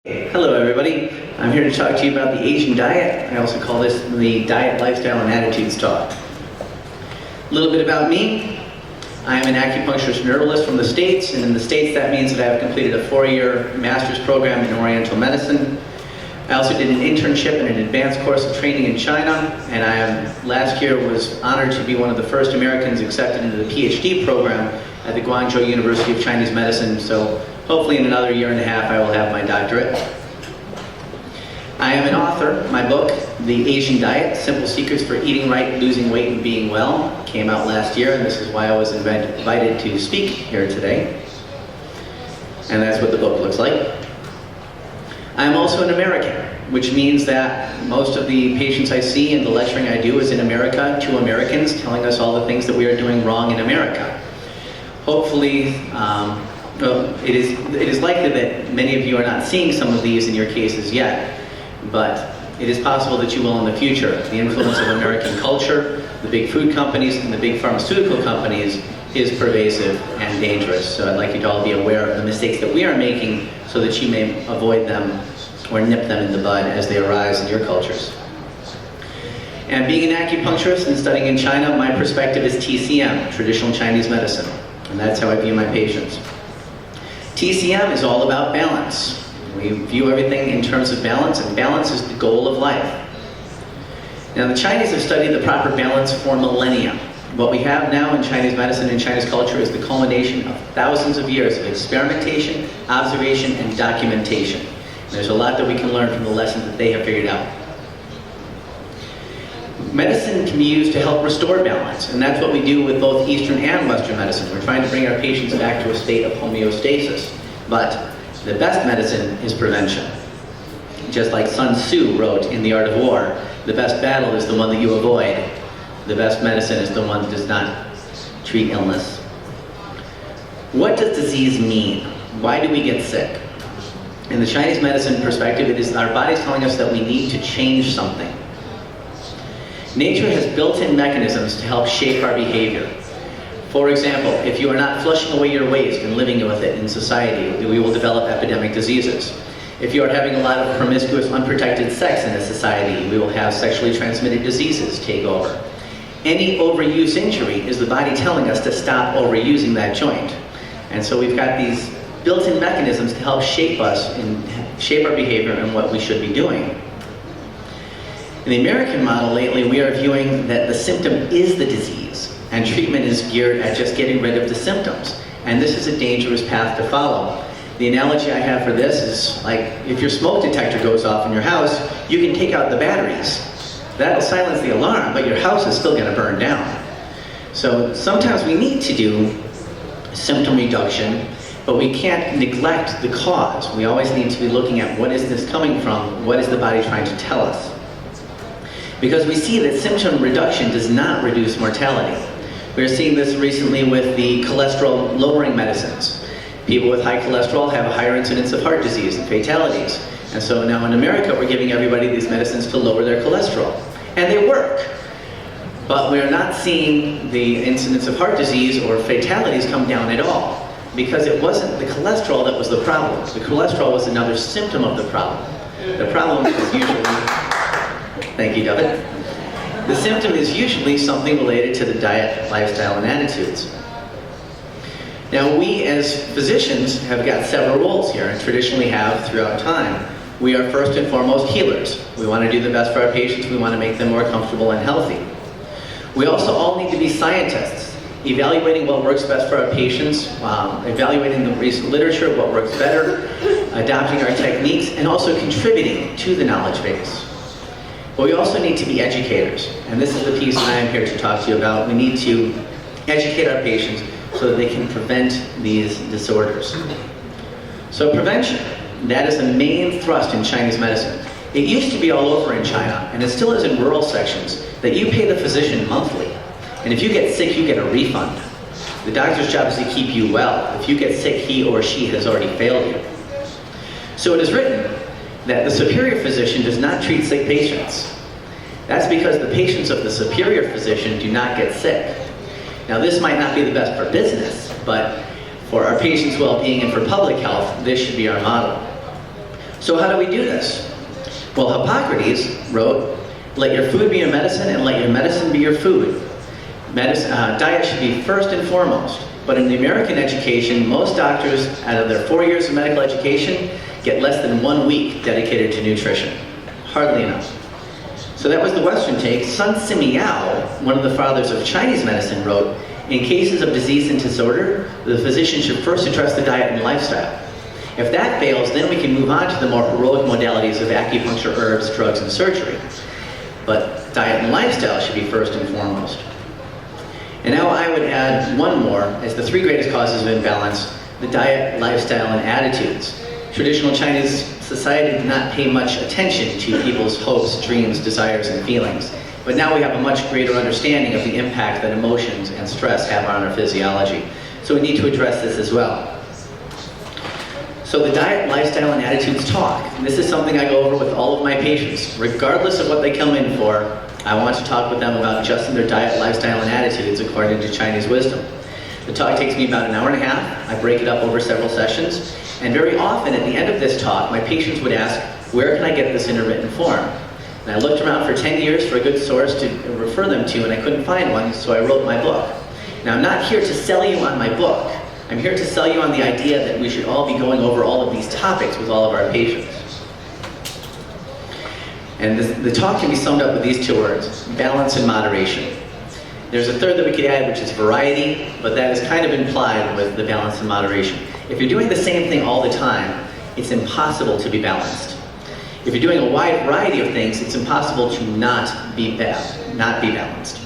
Hello everybody, I'm here to talk to you about the Asian diet. I also call this the Diet, Lifestyle, and Attitudes Talk. A little bit about me. I am an acupuncturist neurologist from the States, and in the States that means that I have completed a 4-year master's program in Oriental medicine. I also did an internship and an advanced course of training in China, and last year was honored to be one of the first Americans accepted into the PhD program at the Guangzhou University of Chinese Medicine, so hopefully in another year and a half I will have my doctorate. I am an author. My book, The Asian Diet, Simple Secrets for Eating Right, Losing Weight, and Being Well, came out last year, and this is why I was invited to speak here today. And that's what the book looks like. I am also an American, which means that most of the patients I see and the lecturing I do is in America to Americans, telling us all the things that we are doing wrong in America. Hopefully, it is likely that many of you are not seeing some of these in your cases yet, but it is possible that you will in the future. The influence of American culture, the big food companies, and the big pharmaceutical companies is pervasive and dangerous. So I'd like you to all be aware of the mistakes that we are making so that you may avoid them or nip them in the bud as they arise in your cultures. And being an acupuncturist and studying in China, my perspective is TCM, Traditional Chinese Medicine, and that's how I view my patients. TCM is all about balance. We view everything in terms of balance, and balance is the goal of life. Now, the Chinese have studied the proper balance for millennia. What we have now in Chinese medicine and Chinese culture is the culmination of thousands of years of experimentation, observation, and documentation. And there's a lot that we can learn from the lessons that they have figured out. Medicine can be used to help restore balance, and that's what we do with both Eastern and Western medicine. We're trying to bring our patients back to a state of homeostasis. But the best medicine is prevention. Just like Sun Tzu wrote in The Art of War, the best battle is the one that you avoid. The best medicine is the one that does not treat illness. What does disease mean? Why do we get sick? In the Chinese medicine perspective, it is our bodies telling us that we need to change something. Nature has built-in mechanisms to help shape our behavior. For example, if you are not flushing away your waste and living with it in society, we will develop epidemic diseases. If you are having a lot of promiscuous, unprotected sex in a society, we will have sexually transmitted diseases take over. Any overuse injury is the body telling us to stop overusing that joint. And so we've got these built-in mechanisms to help shape us and shape our behavior and what we should be doing. In the American model lately, we are viewing that the symptom is the disease, and treatment is geared at just getting rid of the symptoms. And this is a dangerous path to follow. The analogy I have for this is like if your smoke detector goes off in your house, you can take out the batteries. That'll silence the alarm, but your house is still going to burn down. So sometimes we need to do symptom reduction, but we can't neglect the cause. We always need to be looking at what is this coming from, what is the body trying to tell us. Because we see that symptom reduction does not reduce mortality. We're seeing this recently with the cholesterol-lowering medicines. People with high cholesterol have a higher incidence of heart disease and fatalities. And so now in America, we're giving everybody these medicines to lower their cholesterol. And they work. But we're not seeing the incidence of heart disease or fatalities come down at all. Because it wasn't the cholesterol that was the problem. The cholesterol was another symptom of the problem. The problem is usually... Thank you, David. The symptom is usually something related to the diet, lifestyle, and attitudes. Now, we as physicians have got several roles here, and traditionally have throughout time. We are first and foremost healers. We want to do the best for our patients. We want to make them more comfortable and healthy. We also all need to be scientists, evaluating what works best for our patients, evaluating the recent literature, what works better, adopting our techniques, and also contributing to the knowledge base. But we also need to be educators, and this is the piece that I am here to talk to you about. We need to educate our patients so that they can prevent these disorders. So prevention, that is the main thrust in Chinese medicine. It used to be all over in China, and it still is in rural sections, that you pay the physician monthly. And if you get sick, you get a refund. The doctor's job is to keep you well. If you get sick, he or she has already failed you. So it is written that the superior physician does not treat sick patients. That's because the patients of the superior physician do not get sick. Now, this might not be the best for business, but for our patients' well-being and for public health, this should be our model. So how do we do this? Well, Hippocrates wrote, "Let your food be your medicine, and let your medicine be your food." Diet should be first and foremost. But in the American education, most doctors, out of their 4 years of medical education, get less than 1 week dedicated to nutrition. Hardly enough. So that was the Western take. Sun Simiao, one of the fathers of Chinese medicine, wrote, "In cases of disease and disorder, the physician should first address the diet and lifestyle. If that fails, then we can move on to the more heroic modalities of acupuncture, herbs, drugs, and surgery. But diet and lifestyle should be first and foremost." And now I would add one more as the 3 greatest causes of imbalance: the diet, lifestyle, and attitudes. Traditional Chinese society did not pay much attention to people's hopes, dreams, desires, and feelings. But now we have a much greater understanding of the impact that emotions and stress have on our physiology. So we need to address this as well. So the diet, lifestyle, and attitudes talk. This is something I go over with all of my patients. Regardless of what they come in for, I want to talk with them about adjusting their diet, lifestyle, and attitudes according to Chinese wisdom. The talk takes me about an hour and a half. I break it up over several sessions. And very often at the end of this talk, my patients would ask, "Where can I get this in a written form?" And I looked around for 10 years for a good source to refer them to, and I couldn't find one, so I wrote my book. Now, I'm not here to sell you on my book. I'm here to sell you on the idea that we should all be going over all of these topics with all of our patients. And the talk can be summed up with these 2 words: balance and moderation. There's a third that we could add, which is variety, but that is kind of implied with the balance and moderation. If you're doing the same thing all the time, it's impossible to be balanced. If you're doing a wide variety of things, it's impossible to not be balanced.